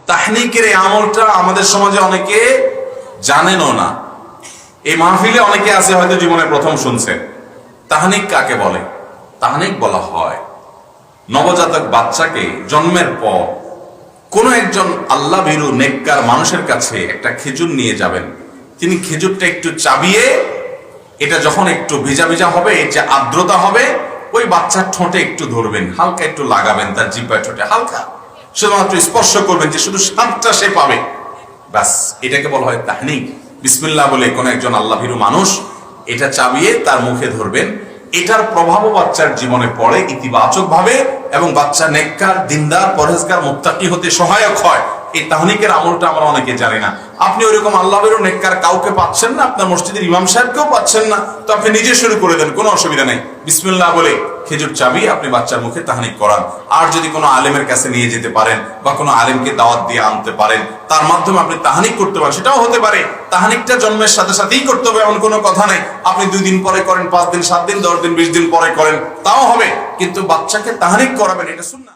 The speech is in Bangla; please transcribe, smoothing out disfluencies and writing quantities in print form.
তাহনিকের এই আমলটা আমাদের সমাজে অনেকে জানেনও না। এই মাহফিলে অনেকে আছে হয়তো জীবনে প্রথম শুনছেন। তাহনিক কাকে বলে? তাহনিক বলা হয় নবজাতক বাচ্চাকে জন্মের পর কোন একজন আল্লাহ ভীরু নেককার মানুষের কাছে একটা খেজুর নিয়ে যাবেন। তিনি খেজুরটা একটু চাবিয়ে, এটা যখন একটু ভিজা ভিজা হবে, এর যে আর্দ্রতা হবে, ওই বাচ্চার ঠোঁটে একটু ধরবেন, হালকা একটু লাগাবেন, তার জিহ্বায় ঠোঁটে হালকা শুধুমাত্র স্পর্শ করবেন, যে শুধু স্বাদটা সে পাবে, ব্যাস। এটাকে বলা হয় তাহনিক। বিসমিল্লাহ বলে কোন একজন আল্লাহ ভীরু মানুষ এটা চাবিয়ে তার মুখে ধরবেন। এটার প্রভাবও বাচ্চার জীবনে পড়ে ইতিবাচক ভাবে, এবং বাচ্চা নেককার, দিনদার, পরহেজগার, মুত্তাকি হতে সহায়ক হয়। এই তাহনিকের আমলটা আমরা অনেকে জানি না। আপনি ওইরকম আল্লাহ ভীরু নেককার কাউকে পাচ্ছেন না, আপনার মসজিদের ইমাম সাহেবকেও পাচ্ছেন না, তো আপনি নিজে শুরু করে দেন, কোনো অসুবিধা নেই। বিসমিল্লাহ বলে খেজুর চাবিয়ে আপনি বাচ্চার মুখে তাহনিক করান। আর যদি কোনো আলেমের কাছে নিয়ে যেতে পারেন বা কোনো আলেমকে দাওয়াত দিয়ে আনতে পারেন, তার মাধ্যমে আপনি তাহনিক করতে পারেন, সেটাও হতে পারে। তাহনিকটা জন্মের সাথে সাথেই করতে হবে এমন কোনো কথা নেই। আপনি 2 দিন পরে করেন, 5 দিন, 7 দিন, 10 দিন, 20 দিন পরে করেন, তাও হবে, কিন্তু বাচ্চাকে তাহনিক করাবেন, এটা সুন্নাহ।